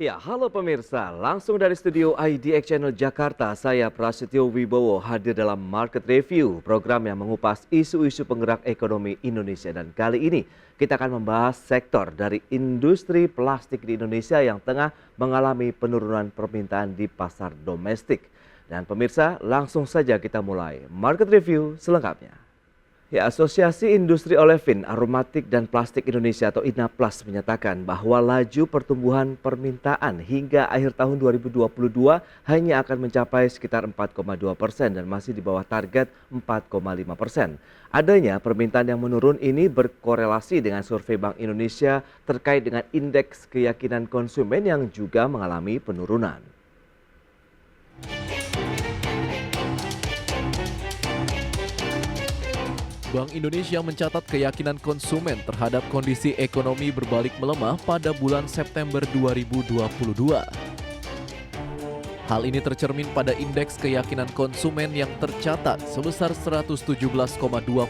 Ya, halo pemirsa. Langsung dari studio IDX Channel Jakarta, saya Prasetyo Wibowo hadir dalam Market Review, program yang mengupas isu-isu penggerak ekonomi Indonesia. Dan kali ini kita akan membahas sektor dari industri plastik di Indonesia yang tengah mengalami penurunan permintaan di pasar domestik. Dan pemirsa, langsung saja kita mulai Market Review selengkapnya. Ya, Asosiasi Industri Olefin, Aromatik dan Plastik Indonesia atau INAPLAS menyatakan bahwa laju pertumbuhan permintaan hingga akhir tahun 2022 hanya akan mencapai sekitar 4,2% dan masih di bawah target 4,5%. Adanya permintaan yang menurun ini berkorelasi dengan survei Bank Indonesia terkait dengan indeks keyakinan konsumen yang juga mengalami penurunan. Bank Indonesia mencatat keyakinan konsumen terhadap kondisi ekonomi berbalik melemah pada bulan September 2022. Hal ini tercermin pada indeks keyakinan konsumen yang tercatat sebesar 117,2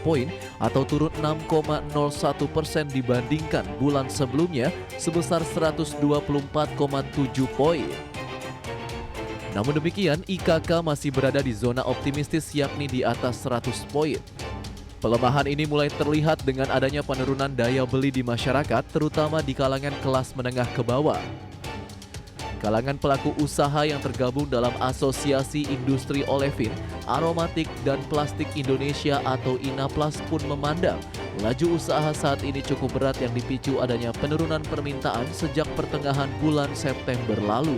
poin atau turun 6,01% dibandingkan bulan sebelumnya sebesar 124,7 poin. Namun demikian, IKK masih berada di zona optimistis yakni di atas 100 poin. Pelemahan ini mulai terlihat dengan adanya penurunan daya beli di masyarakat, terutama di kalangan kelas menengah ke bawah. Kalangan pelaku usaha yang tergabung dalam Asosiasi Industri Olefin, Aromatik dan Plastik Indonesia atau INAPLAS pun memandang laju usaha saat ini cukup berat yang dipicu adanya penurunan permintaan sejak pertengahan bulan September lalu.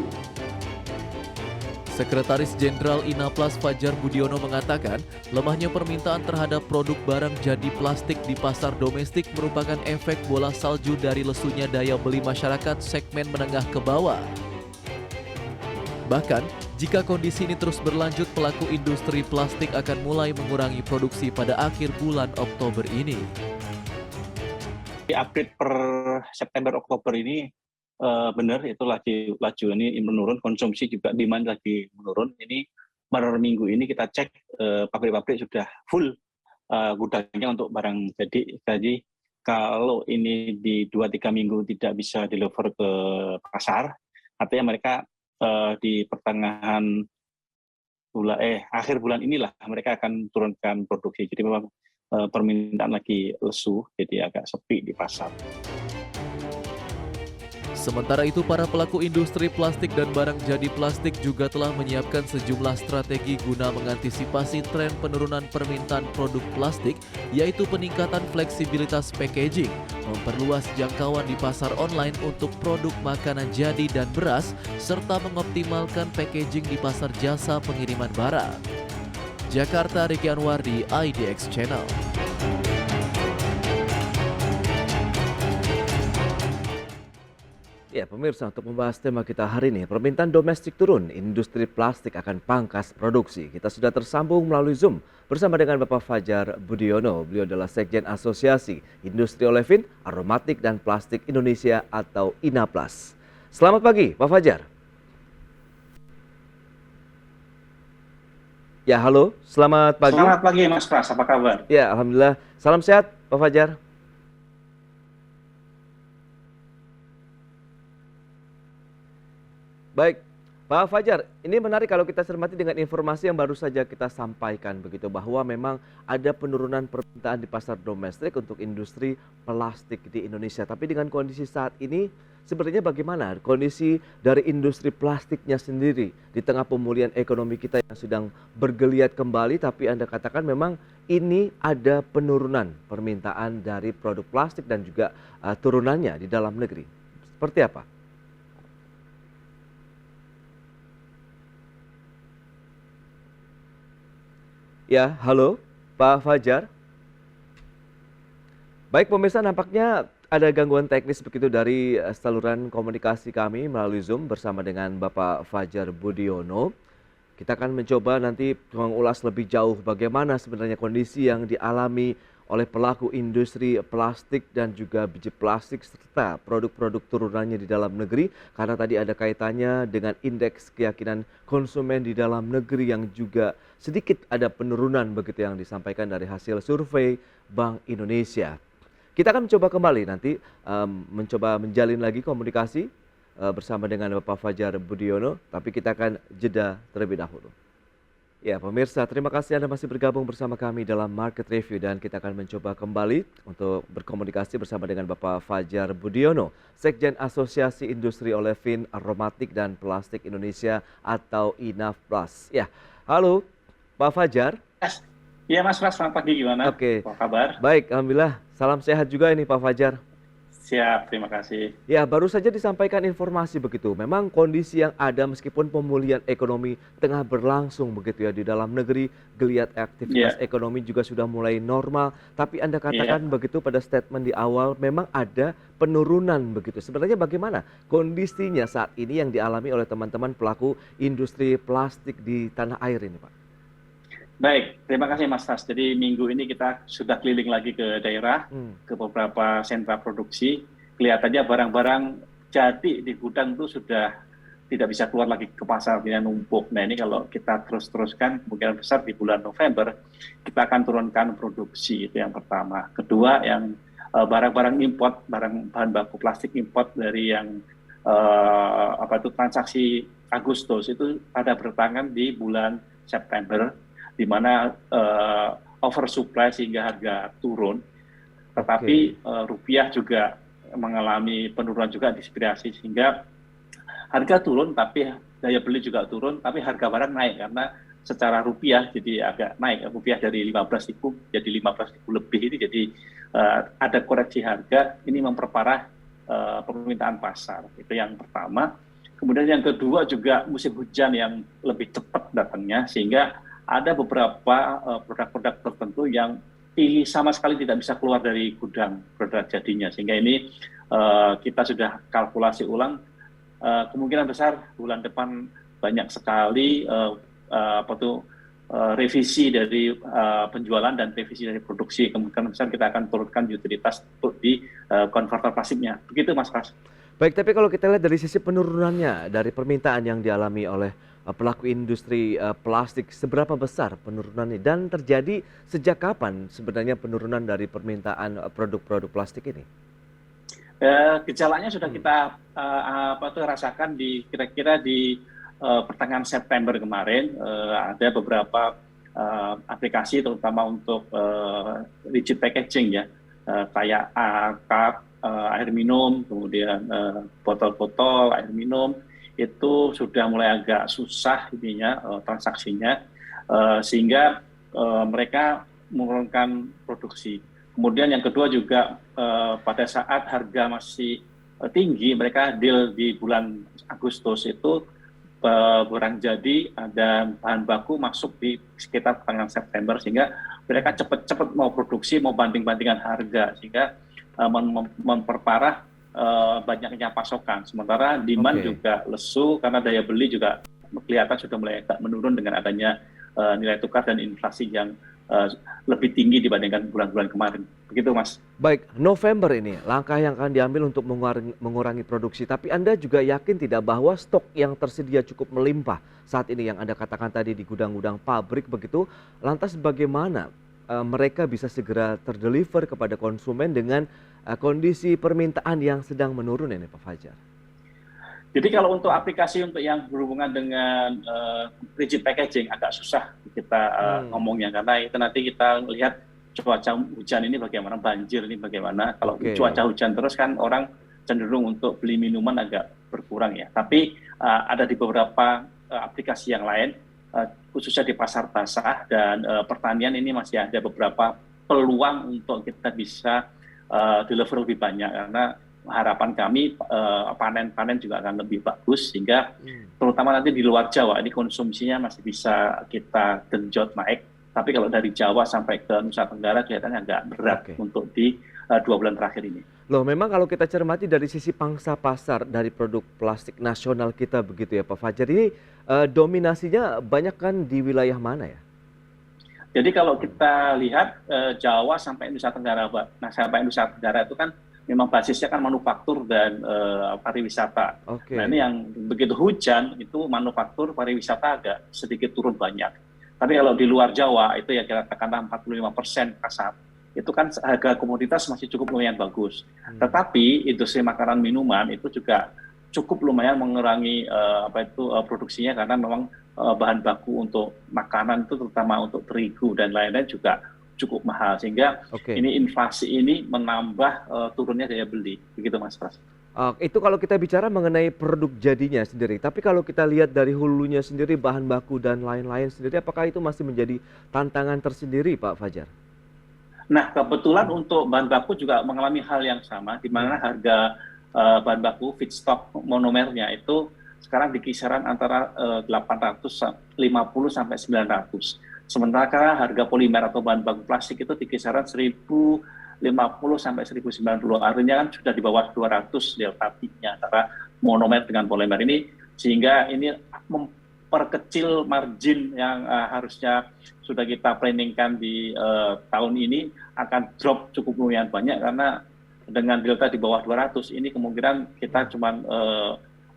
Sekretaris Jenderal INAPLAS Fajar Budiono mengatakan, lemahnya permintaan terhadap produk barang jadi plastik di pasar domestik merupakan efek bola salju dari lesunya daya beli masyarakat segmen menengah ke bawah. Bahkan, jika kondisi ini terus berlanjut, pelaku industri plastik akan mulai mengurangi produksi pada akhir bulan Oktober ini. Di update per September Oktober ini benar itu laju ini menurun, konsumsi juga demand lagi menurun. Ini per minggu ini kita cek pabrik-pabrik sudah full gudangnya untuk barang jadi kalau ini di 2-3 minggu tidak bisa deliver ke pasar, artinya mereka di pertengahan akhir bulan inilah mereka akan turunkan produksi. Jadi memang permintaan lagi lesu, jadi agak sepi di pasar. Sementara itu, para pelaku industri plastik dan barang jadi plastik juga telah menyiapkan sejumlah strategi guna mengantisipasi tren penurunan permintaan produk plastik, yaitu peningkatan fleksibilitas packaging, memperluas jangkauan di pasar online untuk produk makanan jadi dan beras, serta mengoptimalkan packaging di pasar jasa pengiriman barang. Jakarta, Riki Anwardi, IDX Channel. Ya, pemirsa, untuk membahas tema kita hari ini, permintaan domestik turun, industri plastik akan pangkas produksi. Kita sudah tersambung melalui Zoom bersama dengan Bapak Fajar Budiono. Beliau adalah Sekjen Asosiasi Industri Olefin, Aromatik dan Plastik Indonesia atau INAPLAS. Selamat pagi, Pak Fajar. Ya, halo, selamat pagi. Selamat pagi, Mas Pras, apa kabar? Ya, alhamdulillah. Salam sehat, Pak Fajar. Baik, Pak Fajar, ini menarik kalau kita cermati dengan informasi yang baru saja kita sampaikan begitu, bahwa memang ada penurunan permintaan di pasar domestik untuk industri plastik di Indonesia. Tapi dengan kondisi saat ini, sebenarnya bagaimana kondisi dari industri plastiknya sendiri di tengah pemulihan ekonomi kita yang sedang bergeliat kembali, tapi Anda katakan memang ini ada penurunan permintaan dari produk plastik dan juga turunannya di dalam negeri. Seperti apa? Ya, halo Pak Fajar. Baik pemirsa, nampaknya ada gangguan teknis begitu dari saluran komunikasi kami melalui Zoom bersama dengan Bapak Fajar Budiono. Kita akan mencoba nanti mengulas lebih jauh bagaimana sebenarnya kondisi yang dialami oleh pelaku industri plastik dan juga biji plastik serta produk-produk turunannya di dalam negeri, karena tadi ada kaitannya dengan indeks keyakinan konsumen di dalam negeri yang juga sedikit ada penurunan begitu yang disampaikan dari hasil survei Bank Indonesia. Kita akan mencoba kembali nanti mencoba menjalin lagi komunikasi bersama dengan Bapak Fajar Budiono, tapi kita akan jeda terlebih dahulu. Ya, pemirsa, terima kasih Anda masih bergabung bersama kami dalam Market Review dan kita akan mencoba kembali untuk berkomunikasi bersama dengan Bapak Fajar Budiono, Sekjen Asosiasi Industri Olefin, Aromatik dan Plastik Indonesia atau INAFPLAS. Ya, halo Pak Fajar. Iya Mas, selamat pagi, gimana? Oke. Apa kabar? Baik, alhamdulillah. Salam sehat juga ini Pak Fajar. Siap, terima kasih. Ya, baru saja disampaikan informasi begitu. Memang kondisi yang ada meskipun pemulihan ekonomi tengah berlangsung begitu ya di dalam negeri, geliat aktivitas ekonomi juga sudah mulai normal. Tapi Anda katakan begitu pada statement di awal, memang ada penurunan begitu. Sebenarnya bagaimana kondisinya saat ini yang dialami oleh teman-teman pelaku industri plastik di tanah air ini, Pak? Baik, terima kasih Mas Tas. Jadi minggu ini kita sudah keliling lagi ke daerah, ke beberapa sentra produksi. Kelihatannya barang-barang jadi di gudang itu sudah tidak bisa keluar lagi ke pasar, dengan numpuk. Nah ini kalau kita terus-teruskan, kemungkinan besar di bulan November, kita akan turunkan produksi, itu yang pertama. Kedua, yang barang-barang import, bahan baku plastik import dari yang transaksi Agustus, itu ada bertangan di bulan September, di mana oversupply sehingga harga turun, tetapi rupiah juga mengalami penurunan juga diinspirasi sehingga harga turun, tapi daya beli juga turun, tapi harga barang naik karena secara rupiah jadi agak naik, rupiah dari 15.000 jadi 15.000 lebih ini, jadi ada koreksi harga, ini memperparah permintaan pasar, itu yang pertama. Kemudian yang kedua juga musim hujan yang lebih cepat datangnya sehingga ada beberapa produk-produk tertentu yang sama sekali tidak bisa keluar dari gudang produk jadinya. Sehingga ini kita sudah kalkulasi ulang, kemungkinan besar bulan depan banyak sekali revisi dari penjualan dan revisi dari produksi. Kemungkinan besar kita akan turunkan utilitas untuk di konverter plastiknya. Begitu Mas Pras. Baik, tapi kalau kita lihat dari sisi penurunannya, dari permintaan yang dialami oleh pelaku industri plastik, seberapa besar penurunannya dan terjadi sejak kapan sebenarnya penurunan dari permintaan produk-produk plastik ini? Gejalanya sudah kita rasakan di kira-kira di pertengahan September kemarin. Ada beberapa aplikasi terutama untuk rigid packaging ya, kayak cup, air minum, kemudian botol-botol air minum, itu sudah mulai agak susah ininya transaksinya, sehingga mereka menurunkan produksi. Kemudian yang kedua juga pada saat harga masih tinggi, mereka deal di bulan Agustus itu barang jadi dan bahan baku masuk di sekitar pertengahan September, sehingga mereka cepat-cepat mau produksi, mau banding-bandingan harga, sehingga memperparah banyaknya pasokan, sementara demand juga lesu karena daya beli juga kelihatan sudah mulai agak menurun dengan adanya nilai tukar dan inflasi yang lebih tinggi dibandingkan bulan-bulan kemarin. Begitu Mas. Baik, November ini langkah yang akan diambil untuk mengurangi produksi, tapi Anda juga yakin tidak bahwa stok yang tersedia cukup melimpah saat ini yang Anda katakan tadi di gudang-gudang pabrik begitu, lantas bagaimana mereka bisa segera terdeliver kepada konsumen dengan kondisi permintaan yang sedang menurun ini Pak Fajar? Jadi kalau untuk aplikasi untuk yang berhubungan dengan rigid packaging agak susah kita ngomongnya, karena itu nanti kita lihat cuaca hujan ini bagaimana, banjir ini bagaimana. Kalau cuaca hujan terus kan orang cenderung untuk beli minuman agak berkurang ya. Tapi ada di beberapa aplikasi yang lain, khususnya di pasar basah dan pertanian ini masih ada beberapa peluang untuk kita bisa deliver lebih banyak, karena harapan kami panen juga akan lebih bagus, sehingga terutama nanti di luar Jawa ini konsumsinya masih bisa kita genjot naik, tapi kalau dari Jawa sampai ke Nusa Tenggara kelihatannya agak berat untuk di 2 bulan terakhir ini. Loh, memang kalau kita cermati dari sisi pangsa pasar dari produk plastik nasional kita begitu ya Pak Fajar, ini dominasinya banyak kan di wilayah mana ya? Jadi kalau kita lihat Jawa sampai Nusa Tenggara, nah sampai Nusa Tenggara itu kan memang basisnya kan manufaktur dan pariwisata. Nah ini yang begitu hujan itu manufaktur pariwisata agak sedikit turun banyak. Tapi kalau di luar Jawa itu ya katakanlah 45% kasar, itu kan harga komoditas masih cukup lumayan bagus. Tetapi industri makanan minuman itu juga cukup lumayan mengurangi produksinya, karena memang bahan baku untuk makanan itu terutama untuk terigu dan lain-lain juga cukup mahal, sehingga Oke. ini inflasi ini menambah turunnya daya beli, begitu Mas Pras. Itu kalau kita bicara mengenai produk jadinya sendiri, tapi kalau kita lihat dari hulunya sendiri, bahan baku dan lain-lain sendiri, apakah itu masih menjadi tantangan tersendiri, Pak Fajar? Nah, kebetulan untuk bahan baku juga mengalami hal yang sama, di mana harga bahan baku feedstock monomernya itu sekarang di kisaran antara 850 sampai 900. Sementara harga polimer atau bahan baku plastik itu di kisaran 1050 sampai 1090. Artinya kan sudah di bawah 200 delta T-nya antara monomer dengan polimer ini, sehingga ini memperkecil margin yang harusnya sudah kita planningkan di tahun ini akan drop cukup lumayan banyak, karena dengan delta di bawah 200 ini kemungkinan kita cuma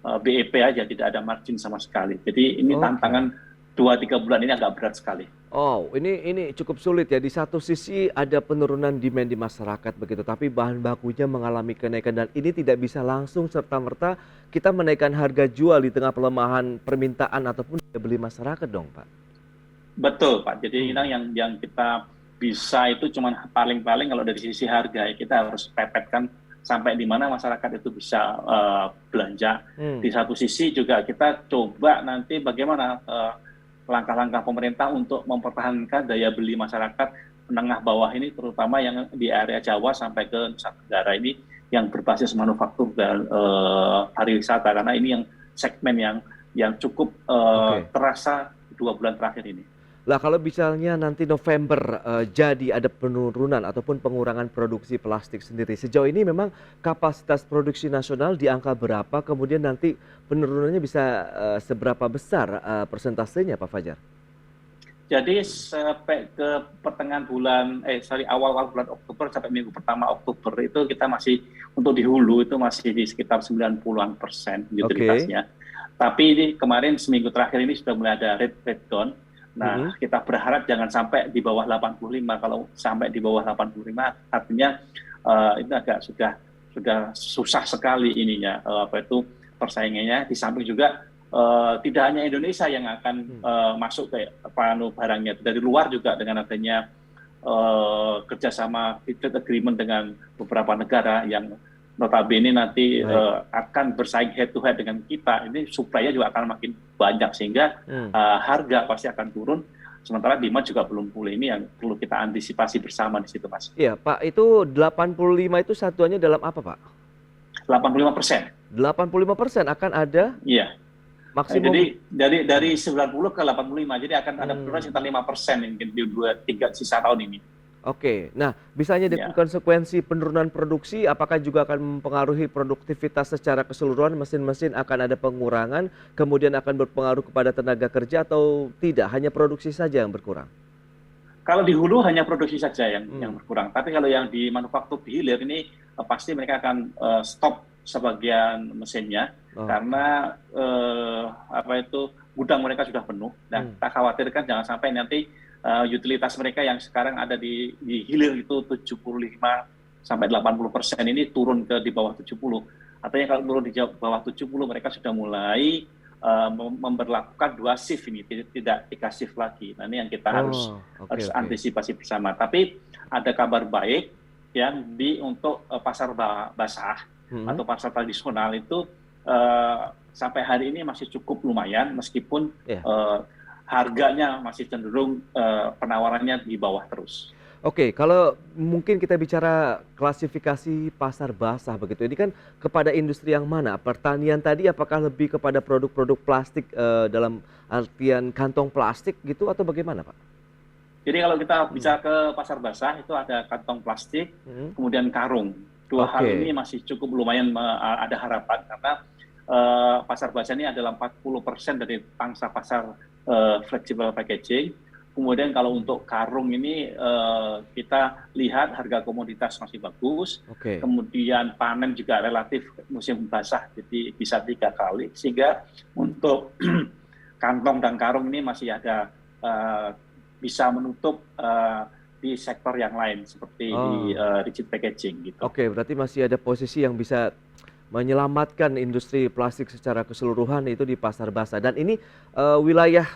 BEP aja, tidak ada margin sama sekali. Jadi ini tantangan 2-3 bulan ini agak berat sekali. Oh, ini cukup sulit ya. Di satu sisi ada penurunan demand di masyarakat begitu, tapi bahan bakunya mengalami kenaikan dan ini tidak bisa langsung serta-merta kita menaikkan harga jual di tengah pelemahan permintaan ataupun daya beli masyarakat dong, Pak. Betul, Pak. Jadi yang kita bisa itu cuma paling-paling kalau dari sisi harga, kita harus pepetkan sampai di mana masyarakat itu bisa belanja. Di satu sisi juga kita coba nanti bagaimana langkah-langkah pemerintah untuk mempertahankan daya beli masyarakat menengah bawah ini, terutama yang di area Jawa sampai ke Nusa Tenggara ini yang berbasis manufaktur dan pariwisata, karena ini yang segmen yang cukup terasa 2 bulan terakhir ini. Lah kalau misalnya nanti November jadi ada penurunan ataupun pengurangan produksi plastik sendiri, sejauh ini memang kapasitas produksi nasional di angka berapa, kemudian nanti penurunannya bisa seberapa besar persentasenya, Pak Fajar? Jadi sampai ke pertengahan awal bulan Oktober sampai minggu pertama Oktober itu kita masih untuk di hulu itu masih di sekitar 90-an% utilitasnya. Tapi ini kemarin seminggu terakhir ini sudah mulai ada red down. Nah, kita berharap jangan sampai di bawah 85. Kalau sampai di bawah 85 artinya itu agak sudah susah sekali ininya persaingannya. Di samping juga tidak hanya Indonesia yang akan masuk ke barangnya, dari luar juga dengan adanya kerjasama trade agreement dengan beberapa negara yang notabene nanti akan bersaing head to head dengan kita. Ini supply-nya juga akan makin banyak, sehingga harga pasti akan turun. Sementara demand juga belum pulih. Ini yang perlu kita antisipasi bersama di situ, Mas. Iya, Pak. Itu 85 itu satuannya dalam apa, Pak? 85%. 85% akan ada? Iya. Maksimum. Jadi dari 90 ke 85. Jadi akan ada penurunan sekitar 5% mungkin di 2-3 sisa tahun ini. Oke, nah misalnya dengan konsekuensi penurunan produksi, apakah juga akan mempengaruhi produktivitas secara keseluruhan, mesin-mesin akan ada pengurangan, kemudian akan berpengaruh kepada tenaga kerja atau tidak, hanya produksi saja yang berkurang? Kalau di hulu hanya produksi saja yang berkurang, tapi kalau yang di manufaktur di hilir ini pasti mereka akan stop sebagian mesinnya, karena gudang mereka sudah penuh. Nah, kita khawatirkan jangan sampai nanti utilitas mereka yang sekarang ada di hilir itu 75 sampai 80% ini turun ke di bawah 70. Artinya kalau turun di bawah 70 mereka sudah mulai memberlakukan 2 shift ini, tidak 3 shift lagi. Nah, ini yang kita harus antisipasi bersama. Tapi ada kabar baik yang untuk pasar basah atau pasar tradisional itu sampai hari ini masih cukup lumayan, meskipun harganya masih cenderung penawarannya di bawah terus. Oke, kalau mungkin kita bicara klasifikasi pasar basah begitu, ini kan kepada industri yang mana? Pertanian tadi apakah lebih kepada produk-produk plastik dalam artian kantong plastik gitu atau bagaimana, Pak? Jadi kalau kita bisa ke pasar basah itu ada kantong plastik, kemudian karung. Dua hal ini masih cukup lumayan ada harapan, karena pasar basah ini adalah 40% dari pangsa pasar flexible packaging. Kemudian kalau untuk karung ini kita lihat harga komoditas masih bagus. Kemudian panen juga relatif musim basah, jadi bisa 3 kali. Sehingga untuk kantong dan karung ini masih ada bisa menutup di sektor yang lain seperti di rigid packaging gitu. Oke, berarti masih ada posisi yang bisa menyelamatkan industri plastik secara keseluruhan itu di pasar basah. Dan ini wilayah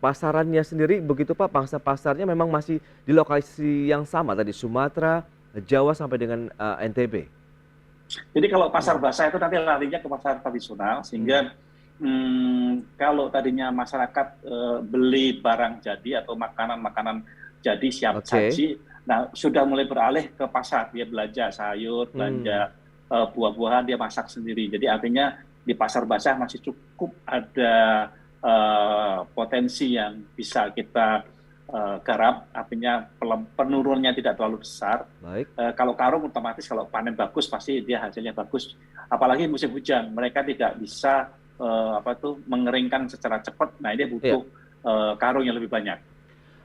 pasarannya sendiri begitu Pak, pangsa pasarnya memang masih di lokasi yang sama tadi, Sumatera, Jawa sampai dengan NTB. Jadi kalau pasar basah itu nanti larinya ke pasar tradisional, sehingga kalau tadinya masyarakat beli barang jadi atau makanan-makanan jadi siap saji, nah sudah mulai beralih ke pasar, dia belanja sayur, belanja buah-buahan, dia masak sendiri. Jadi artinya di pasar basah masih cukup ada potensi yang bisa kita garap, artinya penurunannya tidak terlalu besar. Kalau karung otomatis kalau panen bagus pasti dia hasilnya bagus. Apalagi musim hujan, mereka tidak bisa mengeringkan secara cepat. Nah ini butuh karung yang lebih banyak.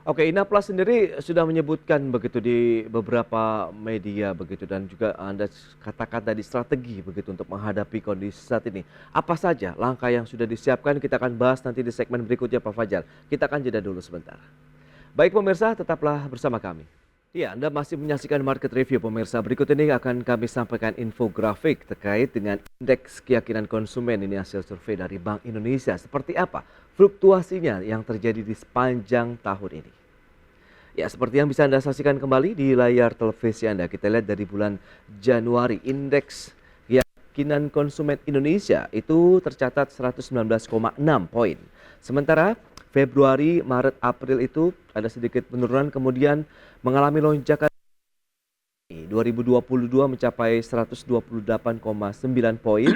Oke, Inaplas sendiri sudah menyebutkan begitu di beberapa media begitu, dan juga Anda katakan tadi strategi begitu untuk menghadapi kondisi saat ini. Apa saja langkah yang sudah disiapkan, kita akan bahas nanti di segmen berikutnya Pak Fajar. Kita akan jeda dulu sebentar. Baik pemirsa, tetaplah bersama kami. Ya, Anda masih menyaksikan Market Review pemirsa. Berikut ini akan kami sampaikan infografik terkait dengan indeks keyakinan konsumen. Ini hasil survei dari Bank Indonesia. Seperti apa fluktuasinya yang terjadi di sepanjang tahun ini. Ya, seperti yang bisa Anda saksikan kembali di layar televisi Anda. Kita lihat dari bulan Januari, indeks keyakinan konsumen Indonesia itu tercatat 119,6 poin. Sementara Februari, Maret, April itu ada sedikit penurunan, kemudian mengalami lonjakan. 2022 mencapai 128,9 poin,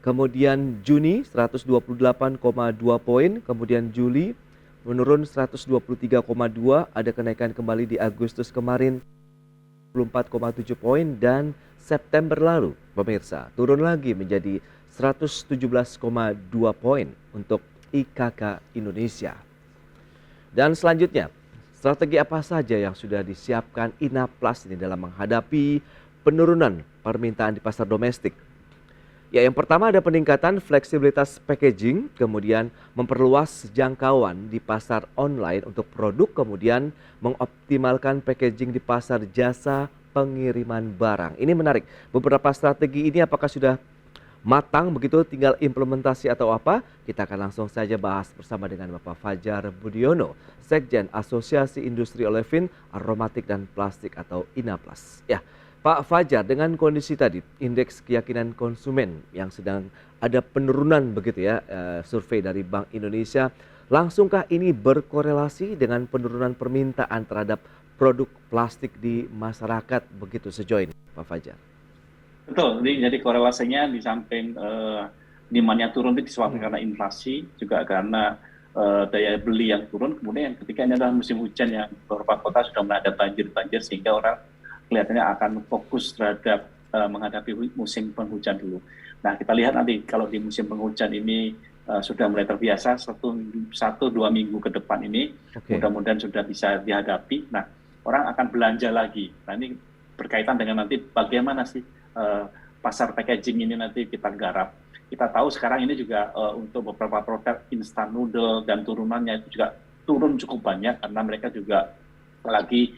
kemudian Juni 128,2 poin, kemudian Juli menurun 123,2, ada kenaikan kembali di Agustus kemarin 24,7 poin, dan September lalu pemirsa turun lagi menjadi 117,2 poin untuk IKK Indonesia. Dan selanjutnya, strategi apa saja yang sudah disiapkan Inaplas ini dalam menghadapi penurunan permintaan di pasar domestik? Ya, yang pertama ada peningkatan fleksibilitas packaging, kemudian memperluas jangkauan di pasar online untuk produk, kemudian mengoptimalkan packaging di pasar jasa pengiriman barang. Ini menarik. Beberapa strategi ini apakah sudah matang begitu, tinggal implementasi atau apa? Kita akan langsung saja bahas bersama dengan Bapak Fajar Budiono, Sekjen Asosiasi Industri Olefin, Aromatik dan Plastik atau Inaplas. Ya, Pak Fajar, dengan kondisi tadi indeks keyakinan konsumen yang sedang ada penurunan begitu ya, survei dari Bank Indonesia, langsungkah ini berkorelasi dengan penurunan permintaan terhadap produk plastik di masyarakat begitu sejauh ini, Pak Fajar? Betul, jadi korelasinya di samping demand-nya turun itu disebabkan karena inflasi, juga karena daya beli yang turun. Kemudian yang ketiga ini adalah musim hujan yang beberapa kota sudah mulai ada banjir-banjir, sehingga orang kelihatannya akan fokus terhadap menghadapi musim penghujan dulu. Nah, kita lihat nanti kalau di musim penghujan ini sudah mulai terbiasa 1-2 minggu ke depan ini, mudah-mudahan sudah bisa dihadapi. Nah, orang akan belanja lagi. Nah, ini berkaitan dengan nanti bagaimana sih pasar packaging ini nanti kita garap. Kita tahu sekarang ini juga untuk beberapa produk instant noodle dan turunannya itu juga turun cukup banyak, karena mereka juga lagi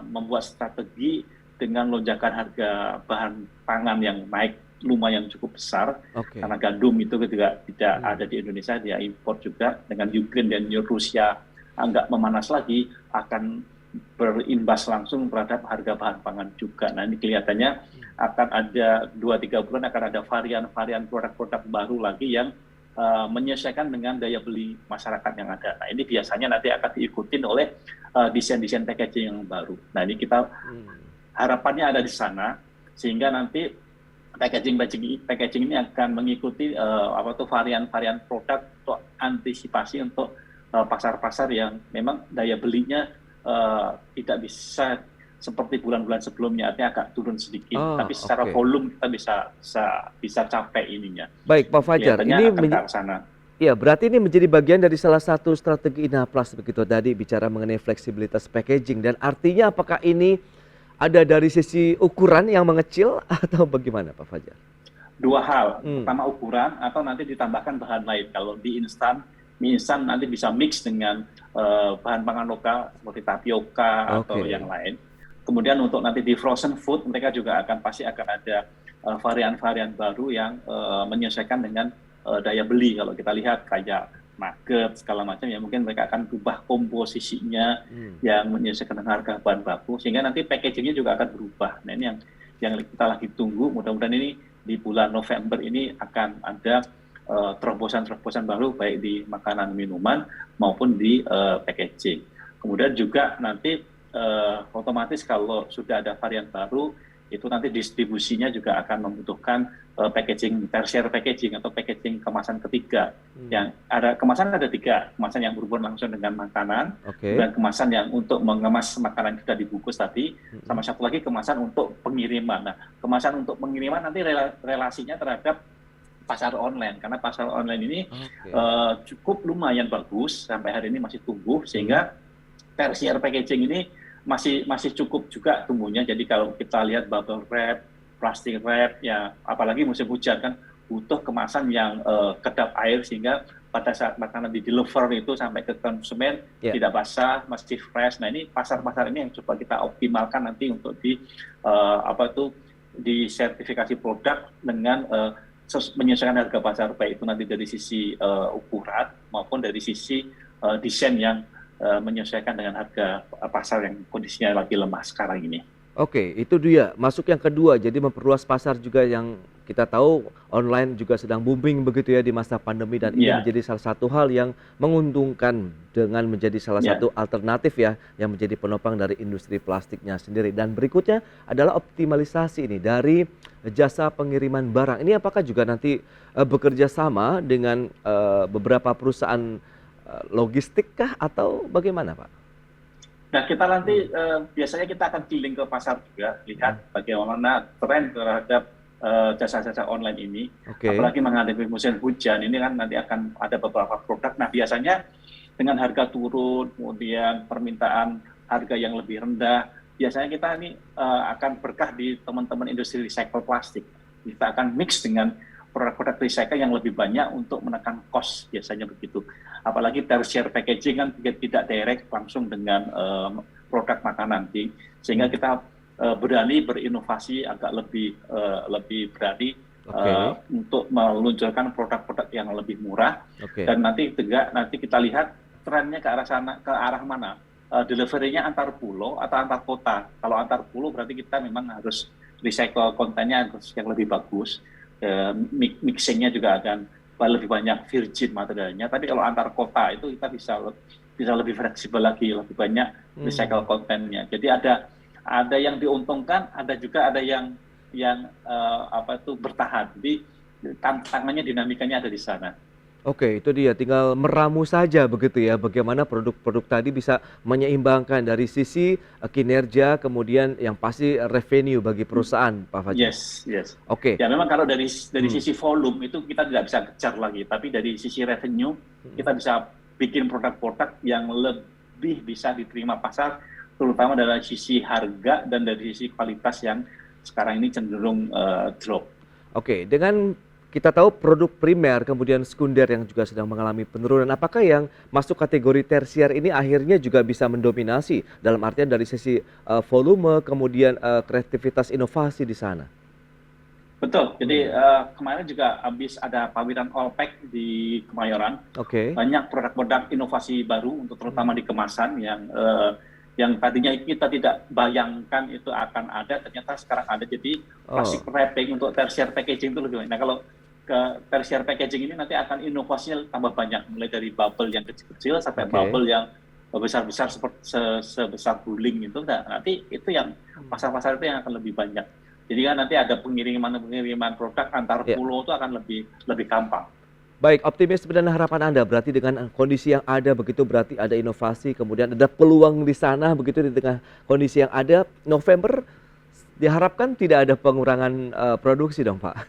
membuat strategi dengan lonjakan harga bahan pangan yang naik lumayan cukup besar, karena gandum itu juga tidak ada di Indonesia, dia impor juga. Dengan Ukraine dan Rusia agak memanas lagi, akan berimbas langsung terhadap harga bahan pangan juga. Nah, ini kelihatannya akan ada 2-3 bulan akan ada varian-varian produk-produk baru lagi yang menyesuaikan dengan daya beli masyarakat yang ada. Nah, ini biasanya nanti akan diikutin oleh desain-desain packaging yang baru. Nah, ini kita harapannya ada di sana, sehingga nanti packaging ini akan mengikuti varian-varian produk untuk antisipasi untuk pasar-pasar yang memang daya belinya tidak bisa seperti bulan-bulan sebelumnya, artinya agak turun sedikit, tapi secara volume kita bisa capai ininya. Baik, Pak Fajar, ini ya, berarti ini menjadi bagian dari salah satu strategi Inaplas begitu tadi, bicara mengenai fleksibilitas packaging, dan artinya apakah ini ada dari sisi ukuran yang mengecil atau bagaimana, Pak Fajar? Dua hal, pertama ukuran atau nanti ditambahkan bahan lain. Kalau di mie instan nanti bisa mix dengan bahan pangan lokal seperti tapioka atau yang lain. Kemudian untuk nanti di frozen food mereka juga pasti akan ada varian-varian baru yang menyesuaikan dengan daya beli. Kalau kita lihat kayak nugget segala macam ya mungkin mereka akan ubah komposisinya yang menyesuaikan dengan harga bahan baku sehingga nanti packagingnya juga akan berubah. Nah ini yang kita lagi tunggu, mudah-mudahan ini di bulan November ini akan ada terobosan-terobosan baru baik di makanan minuman maupun di packaging. Kemudian juga nanti otomatis kalau sudah ada varian baru itu nanti distribusinya juga akan membutuhkan packaging tertiary packaging atau packaging kemasan ketiga. Yang ada kemasan ada 3, kemasan yang berhubungan langsung dengan makanan, dan kemasan yang untuk mengemas makanan sudah dibungkus tadi, sama satu lagi kemasan untuk pengiriman. Nah, kemasan untuk pengiriman nanti relasinya terhadap pasar online, karena pasar online ini cukup lumayan bagus sampai hari ini masih tumbuh sehingga tertiary packaging ini masih cukup juga tumbuhnya. Jadi kalau kita lihat bubble wrap, plastic wrap, ya apalagi musim hujan kan butuh kemasan yang kedap air sehingga pada saat makanan di deliver itu sampai ke konsumen tidak basah, masih fresh. Nah ini pasar-pasar ini yang coba kita optimalkan nanti untuk di sertifikasi produk dengan menyesuaikan harga pasar baik itu nanti dari sisi ukuran maupun dari sisi desain yang menyesuaikan dengan harga pasar yang kondisinya lagi lemah sekarang ini. Oke, itu dia. Masuk yang kedua, jadi memperluas pasar juga yang kita tahu online juga sedang booming begitu ya di masa pandemi dan ini menjadi salah satu hal yang menguntungkan dengan menjadi salah satu alternatif ya yang menjadi penopang dari industri plastiknya sendiri. Dan berikutnya adalah optimalisasi ini dari jasa pengiriman barang. Ini apakah juga nanti bekerja sama dengan beberapa perusahaan logistik kah atau bagaimana Pak? Nah kita nanti biasanya kita akan keliling ke pasar juga, lihat bagaimana tren terhadap jasa-jasa online ini. Apalagi menghadapi musim hujan, ini kan nanti akan ada beberapa produk. Nah biasanya dengan harga turun, kemudian permintaan harga yang lebih rendah, biasanya kita ini akan berkah di teman-teman industri recycle plastik. Kita akan mix dengan produk-produk recycle yang lebih banyak untuk menekan cost, biasanya begitu. Apalagi tertiary packaging kan tidak direct langsung dengan produk makanan, sehingga kita berani berinovasi agak lebih berani untuk meluncurkan produk-produk yang lebih murah. Dan nanti kita lihat trennya ke arah mana. Delivery-nya antar pulau atau antar kota. Kalau antar pulau berarti kita memang harus recycle kontennya yang lebih bagus. Mixingnya juga akan lebih banyak virgin materialnya. Tapi kalau antar kota itu kita bisa lebih fleksibel lagi, lebih banyak recycle kontennya. Jadi ada yang diuntungkan, ada yang bertahan. Jadi tantangannya, dinamikanya ada di sana. Oke, itu dia. Tinggal meramu saja begitu ya. Bagaimana produk-produk tadi bisa menyeimbangkan dari sisi kinerja, kemudian yang pasti revenue bagi perusahaan, Pak Fajri. Yes. Oke. Ya memang kalau dari sisi volume itu kita tidak bisa kejar lagi, tapi dari sisi revenue kita bisa bikin produk-produk yang lebih bisa diterima pasar, terutama dari sisi harga dan dari sisi kualitas yang sekarang ini cenderung drop. Oke, dengan kita tahu produk primer kemudian sekunder yang juga sedang mengalami penurunan. Apakah yang masuk kategori tersier ini akhirnya juga bisa mendominasi dalam artian dari sisi volume kemudian kreativitas inovasi di sana? Betul. Jadi kemarin juga habis ada pameran Allpack di Kemayoran. Banyak produk-produk inovasi baru untuk terutama di kemasan yang tadinya kita tidak bayangkan itu akan ada, ternyata sekarang ada. Jadi plastic wrapping untuk tertiary packaging itu lebih banyak. Nah kalau ke tertiary packaging ini nanti akan inovasinya tambah banyak, mulai dari bubble yang kecil-kecil sampai bubble yang besar-besar seperti sebesar guling itu. Nah, nanti itu yang pasar-pasar itu yang akan lebih banyak. Jadi kan nanti ada pengiriman produk antar pulau itu akan lebih gampang. Baik, optimis dan harapan Anda berarti dengan kondisi yang ada begitu berarti ada inovasi, kemudian ada peluang di sana begitu di tengah kondisi yang ada. November diharapkan tidak ada pengurangan produksi dong Pak?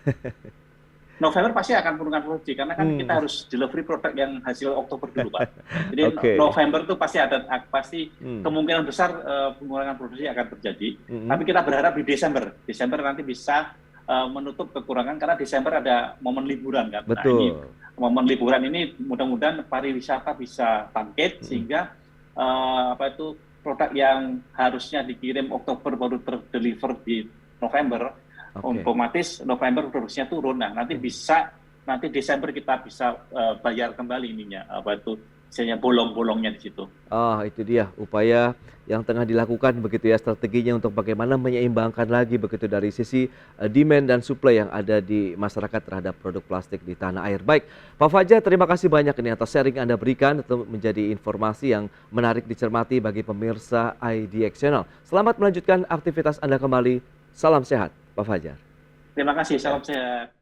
November pasti akan pengurangan produksi karena kan kita harus delivery produk yang hasil Oktober dulu Pak. Jadi November itu pasti kemungkinan besar pengurangan produksi akan terjadi. Tapi kita berharap di Desember nanti bisa menutup kekurangan karena Desember ada momen liburan kan. Betul. Nah, ini momen liburan ini mudah-mudahan pariwisata bisa bangkit sehingga produk yang harusnya dikirim Oktober baru terdeliver di November Oke. otomatis November produksinya turun. Nah, nanti Desember kita bisa bayar kembali ininya, apa itu, misalnya bolong-bolongnya di situ. Itu dia upaya yang tengah dilakukan begitu ya, strateginya untuk bagaimana menyeimbangkan lagi begitu dari sisi demand dan supply yang ada di masyarakat terhadap produk plastik di tanah air. Baik, Pak Fajar, terima kasih banyak ini atas sharing Anda berikan, itu menjadi informasi yang menarik dicermati bagi pemirsa IDX Channel. Selamat melanjutkan aktivitas Anda kembali. Salam sehat, Pak Fajar. Terima kasih, salam sehat.